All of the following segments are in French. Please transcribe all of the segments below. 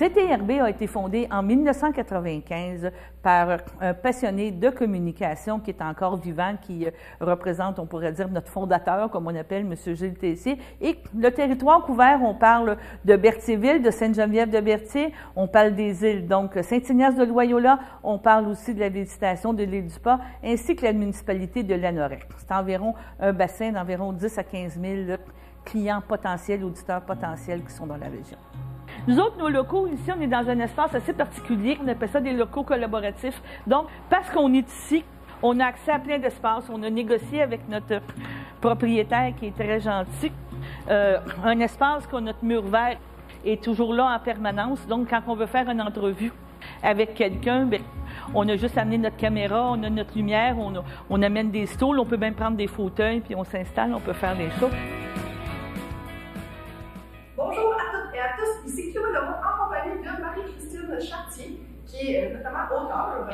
CTRB a été fondé en 1995 par un passionné de communication qui est encore vivant, qui représente, on pourrait dire, notre fondateur, comme on appelle M. Gilles Tessier. Et le territoire couvert, on parle de Berthierville, de Sainte-Geneviève-de-Berthier, on parle des îles, donc Saint-Ignace-de-Loyola, on parle aussi de la végétation de l'île du Pas, ainsi que la municipalité de Lanoraie. C'est environ un bassin d'environ 10 à 15 000 clients potentiels, auditeurs potentiels qui sont dans la région. Nous autres, nos locaux, ici, on est dans un espace assez particulier. On appelle ça des locaux collaboratifs. Donc, parce qu'on est ici, on a accès à plein d'espaces. On a négocié avec notre propriétaire qui est très gentil. Un espace qu'on notre mur vert est toujours là en permanence. Donc, quand on veut faire une entrevue avec quelqu'un, bien, on a juste amené notre caméra, on a notre lumière, on amène des stools, on peut même prendre des fauteuils, puis on s'installe, on peut faire des choses. Bonjour à toutes et à tous, ici Chloé Leroux en compagnie de Marie-Christine Chartier, qui est notamment auteure.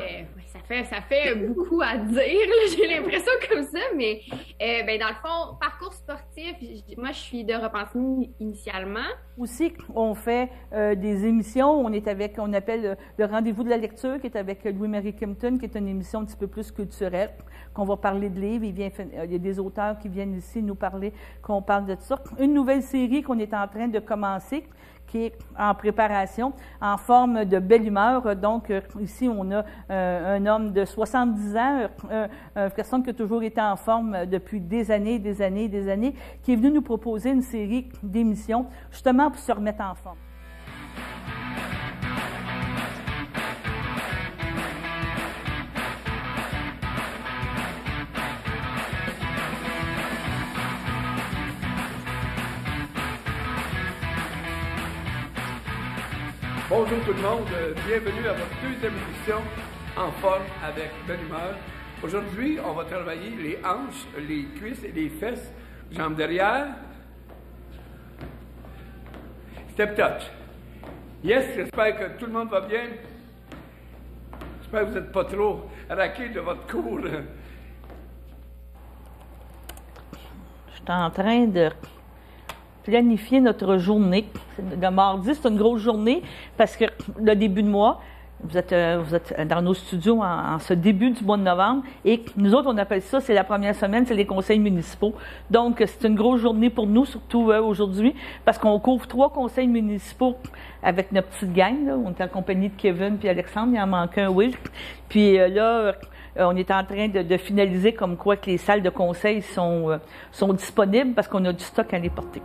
Ça fait beaucoup à dire, j'ai l'impression comme ça, mais dans le fond, parcours sportif, moi je suis de Repentigny initialement. Aussi, on fait des émissions, on appelle le rendez-vous de la lecture, qui est avec Louis-Marie Kimpton, qui est une émission un petit peu plus culturelle, qu'on va parler de livres, il y a des auteurs qui viennent ici nous parler, qu'on parle de ça. Une nouvelle série qu'on est en train de commencer, qui est en préparation, en forme de belle humeur. Donc, ici, on a un homme de 70 ans, une personne qui a toujours été en forme depuis des années, qui est venu nous proposer une série d'émissions, justement pour se remettre en forme. Bonjour tout le monde, bienvenue à votre deuxième émission En forme avec Belle humeur. Aujourd'hui, on va travailler les hanches, les cuisses et les fesses, jambes derrière. Step touch. Yes, j'espère que tout le monde va bien. J'espère que vous n'êtes pas trop raqués de votre cours. Je suis en train de planifier notre journée. Le mardi, c'est une grosse journée parce que le début de mois, vous êtes dans nos studios en ce début du mois de novembre et nous autres, on appelle ça, c'est la première semaine, c'est les conseils municipaux. Donc, c'est une grosse journée pour nous, surtout aujourd'hui, parce qu'on couvre 3 conseils municipaux avec notre petite gang. Là. On est en compagnie de Kevin puis Alexandre, il en manque un, oui. Puis là, on est en train de finaliser comme quoi que les salles de conseil sont disponibles parce qu'on a du stock à les porter.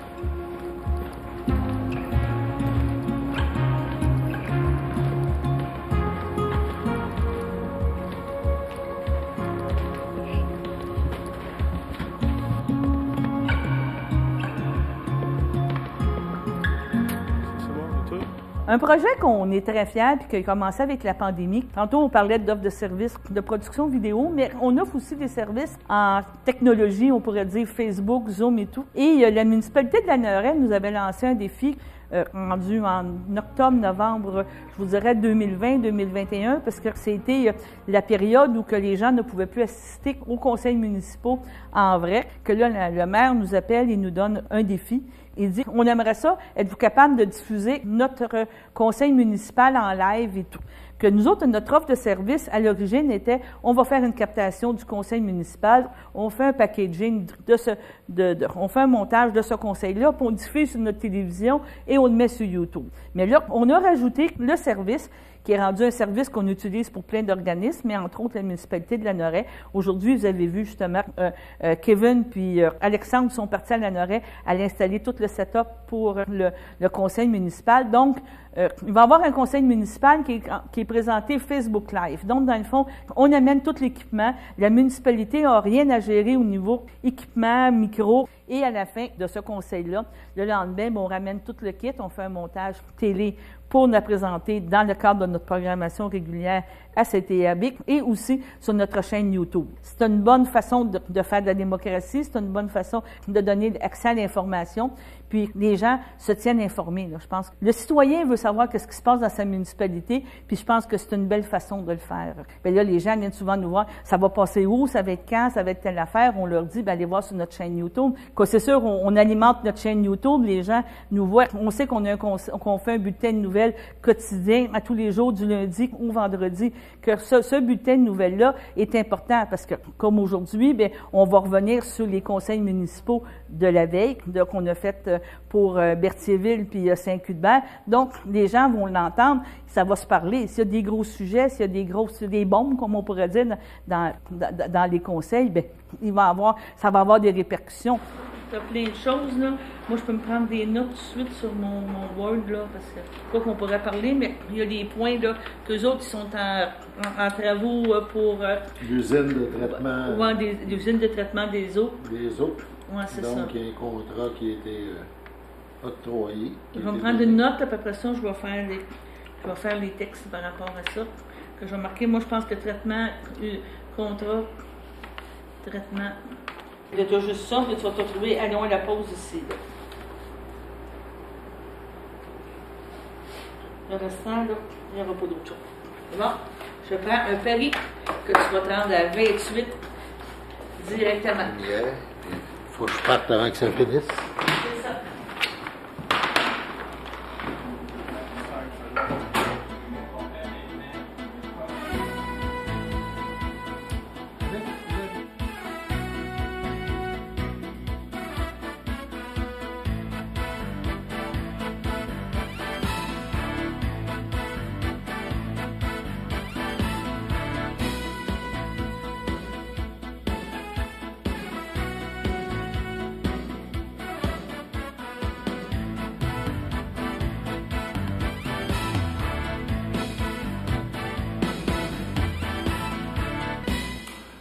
Un projet qu'on est très fiers et qui a commencé avec la pandémie. Tantôt, on parlait d'offres de services de production vidéo, mais on offre aussi des services en technologie, on pourrait dire Facebook, Zoom et tout. Et la municipalité de Lanoraie nous avait lancé un défi rendu en octobre, novembre, je vous dirais 2020-2021, parce que c'était la période où que les gens ne pouvaient plus assister aux conseils municipaux en vrai, que là, le maire nous appelle et nous donne un défi. Il dit, on aimerait ça, êtes-vous capable de diffuser notre conseil municipal en live et tout? Que nous autres, notre offre de service, à l'origine, était, on va faire une captation du conseil municipal, on fait un packaging on fait un montage de ce conseil-là, puis on diffuse sur notre télévision et on le met sur YouTube. Mais là, on a rajouté le service, qui est rendu un service qu'on utilise pour plein d'organismes, mais entre autres la municipalité de Lanoraie. Aujourd'hui, vous avez vu justement Kevin puis Alexandre sont partis à Lanoraie à l'installer tout le setup pour le conseil municipal. Donc, il va y avoir un conseil municipal qui est présenté Facebook Live. Donc, dans le fond, on amène tout l'équipement. La municipalité n'a rien à gérer au niveau équipement, micro. Et à la fin de ce conseil-là, le lendemain, on ramène tout le kit, on fait un montage télé pour nous présenter dans le cadre de notre programmation régulière à CTRB et aussi sur notre chaîne YouTube. C'est une bonne façon de faire de la démocratie, c'est une bonne façon de donner accès à l'information. puis les gens se tiennent informés. Là. Je pense que le citoyen veut savoir ce qui se passe dans sa municipalité, puis je pense que c'est une belle façon de le faire. Bien là, les gens viennent souvent nous voir, ça va passer où, ça va être quand, ça va être telle affaire. On leur dit, bien, allez voir sur notre chaîne YouTube. C'est sûr, on alimente notre chaîne YouTube, les gens nous voient. On sait qu'on fait un bulletin de nouvelles quotidien à tous les jours, du lundi au vendredi, que ce bulletin de nouvelles-là est important parce que, comme aujourd'hui, bien, on va revenir sur les conseils municipaux de la veille qu'on a fait pour Berthierville puis Saint-Cuthbert. Donc, les gens vont l'entendre, ça va se parler. S'il y a des gros sujets, s'il y a des bombes, comme on pourrait dire, dans les conseils, bien, ça va avoir des répercussions. Il y a plein de choses, là. Moi, je peux me prendre des notes tout de suite sur mon Word, là, parce que pas qu'on pourrait parler, mais il y a des points, là, qu'eux autres, ils sont en travaux pour... l'usine de traitement... Oui, des usines de traitement des eaux. Des eaux. Oui, c'est ça. Donc, il y a un contrat qui a été octroyé. Je vais me prendre une note, puis après ça, je vais faire les textes par rapport à ça, que je vais marquer. Moi, je pense que traitement, contrat, traitement... Il y a juste ça, puis tu vas te retrouver, allons à la pause ici. Là. Le restant, là, il n'y aura pas d'autre chose. Bon, je prends un pari que tu vas te rendre à 28 directement. Il faut que je parte avant que ça finisse. C'est ça.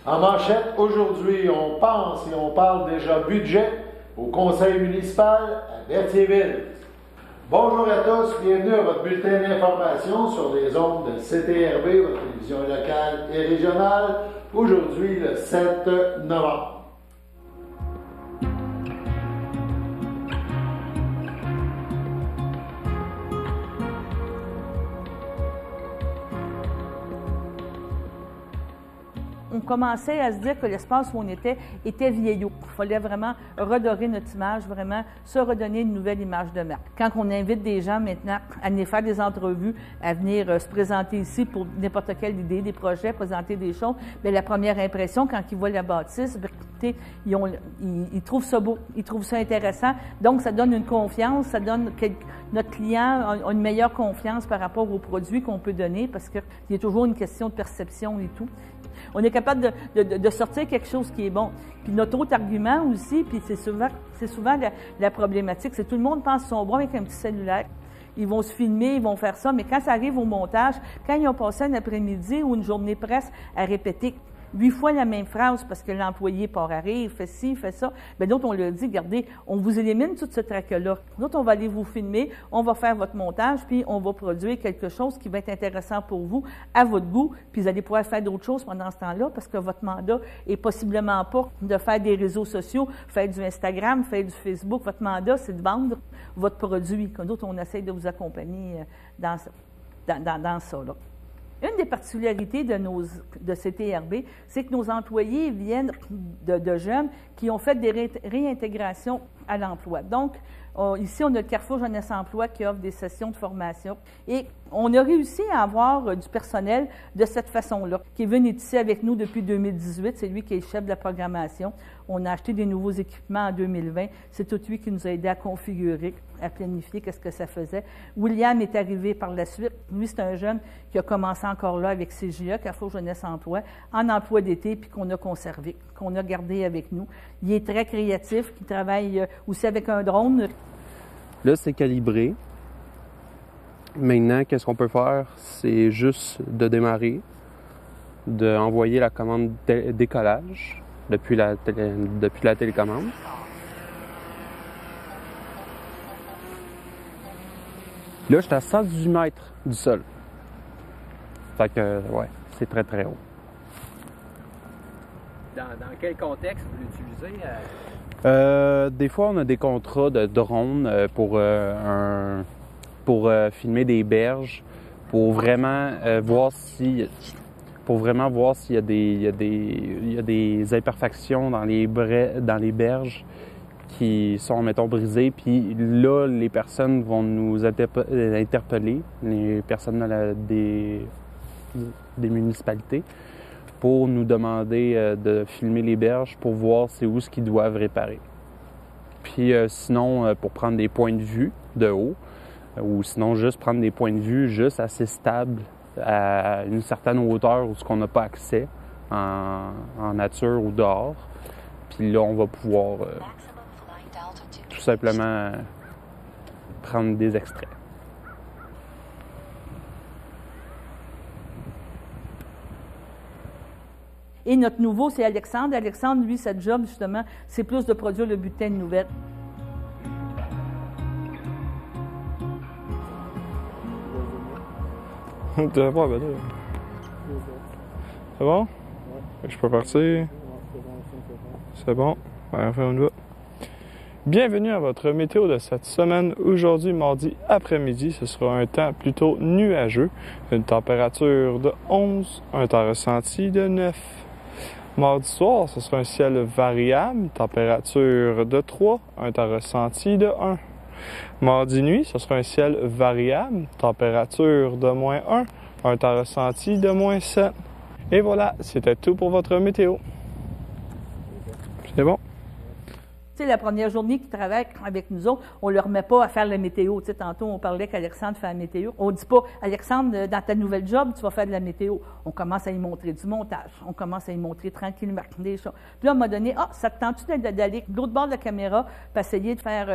En manchette, aujourd'hui, on pense et on parle déjà budget au conseil municipal à Berthierville. Bonjour à tous, bienvenue à votre bulletin d'information sur les ondes de CTRB, votre télévision locale et régionale, aujourd'hui le 7 novembre. On commençait à se dire que l'espace où on était vieillot. Il fallait vraiment redorer notre image, vraiment se redonner une nouvelle image de marque. Quand on invite des gens maintenant à venir faire des entrevues, à venir se présenter ici pour n'importe quelle idée, des projets, présenter des choses, bien, la première impression, quand ils voient la bâtisse, bien, écoutez, ils trouvent ça beau, ils trouvent ça intéressant. Donc, ça donne une confiance, ça donne que notre client a une meilleure confiance par rapport aux produits qu'on peut donner parce qu'il y a toujours une question de perception et tout. On est capable de sortir quelque chose qui est bon. Puis notre autre argument aussi, puis c'est souvent la problématique, c'est que tout le monde pense qu'ils sont bons avec un petit cellulaire. Ils vont se filmer, ils vont faire ça, mais quand ça arrive au montage, quand ils ont passé un après-midi ou une journée presse à répéter 8 fois la même phrase parce que l'employé part à rire, fait ci, fait ça, bien d'autres, on leur dit, regardez, on vous élimine tout ce trac-là. D'autres, on va aller vous filmer, on va faire votre montage, puis on va produire quelque chose qui va être intéressant pour vous, à votre goût, puis vous allez pouvoir faire d'autres choses pendant ce temps-là parce que votre mandat est possiblement pas de faire des réseaux sociaux, faire du Instagram, faire du Facebook. Votre mandat, c'est de vendre votre produit. Comme d'autres, on essaie de vous accompagner dans ça, là. Une des particularités de CTRB, c'est que nos employés viennent de jeunes qui ont fait des réintégrations à l'emploi. Donc, ici, on a le Carrefour Jeunesse Emploi qui offre des sessions de formation. Et on a réussi à avoir du personnel de cette façon-là. Kevin est ici avec nous depuis 2018. C'est lui qui est le chef de la programmation. On a acheté des nouveaux équipements en 2020. C'est tout lui qui nous a aidé à configurer, à planifier qu'est-ce que ça faisait. William est arrivé par la suite. Lui, c'est un jeune qui a commencé encore là avec CJA, Carrefour Jeunesse Emploi, en emploi d'été, puis qu'on a conservé, qu'on a gardé avec nous. Il est très créatif, il travaille aussi avec un drone. Là, c'est calibré. Maintenant, qu'est-ce qu'on peut faire? C'est juste de démarrer, d'envoyer la commande décollage depuis la télécommande. Là, je suis à 118 mètres du sol. Fait que, ouais, c'est très, très haut. Dans quel contexte vous l'utilisez? Des fois, on a des contrats de drones pour filmer des berges, pour vraiment voir s'il y a des imperfections dans les berges qui sont, mettons, brisées. Puis là, les personnes vont nous interpeller, les personnes des municipalités, pour nous demander de filmer les berges pour voir c'est où ce qu'ils doivent réparer. Puis sinon, pour prendre des points de vue de haut, ou sinon juste prendre des points de vue juste assez stables à une certaine hauteur où on n'a pas accès en nature ou dehors. Puis là, on va pouvoir tout simplement prendre des extraits. Et notre nouveau, c'est Alexandre. Alexandre, lui, sa job, justement, c'est plus de produire le bulletin de nouvelles. C'est bon? Je peux partir? C'est bon? On va faire une voix. Bienvenue à votre météo de cette semaine. Aujourd'hui, mardi après-midi, ce sera un temps plutôt nuageux. Une température de 11, un temps ressenti de 9. Mardi soir, ce sera un ciel variable, température de 3, un temps ressenti de 1. Mardi nuit, ce sera un ciel variable, température de -1, un temps ressenti de -7. Et voilà, c'était tout pour votre météo. C'est bon? Tu sais, la première journée qu'ils travaillent avec nous autres, on ne leur met pas à faire la météo. Tu sais, tantôt, on parlait qu'Alexandre fait la météo. On ne dit pas, Alexandre, dans ta nouvelle job, tu vas faire de la météo. On commence à y montrer du montage. On commence à y montrer tranquillement des choses. Puis là, à un moment donné, ça te tente-tu d'aller de l'autre bord de la caméra pour essayer de faire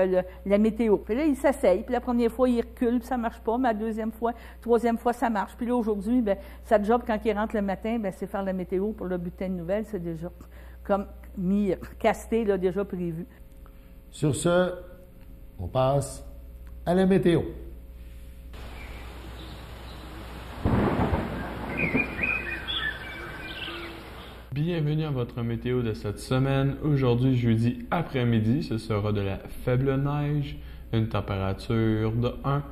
la météo? Puis là, il s'essaye. Puis la première fois, il recule, puis ça ne marche pas. Mais la deuxième fois, troisième fois, ça marche. Puis là, aujourd'hui, sa job, quand il rentre le matin, c'est faire la météo pour le bulletin de nouvelles. C'est déjà comme casté, là, déjà prévu. Sur ce, on passe à la météo. Bienvenue à votre météo de cette semaine. Aujourd'hui, jeudi après-midi, ce sera de la faible neige, une température de 1,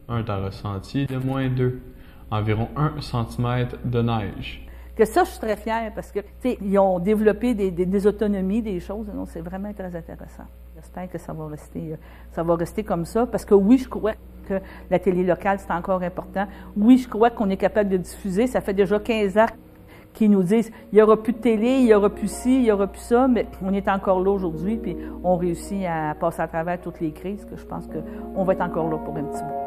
un temps ressenti de -2, environ 1 cm de neige. Que ça, je suis très fière parce que, tu sais, ils ont développé des autonomies, des choses. Non, c'est vraiment très intéressant. J'espère que ça va rester comme ça parce que oui, je crois que la télé locale, c'est encore important. Oui, je crois qu'on est capable de diffuser. Ça fait déjà 15 ans qu'ils nous disent, il n'y aura plus de télé, il n'y aura plus ci, il n'y aura plus ça, mais on est encore là aujourd'hui puis on réussit à passer à travers toutes les crises que je pense qu'on va être encore là pour un petit bout.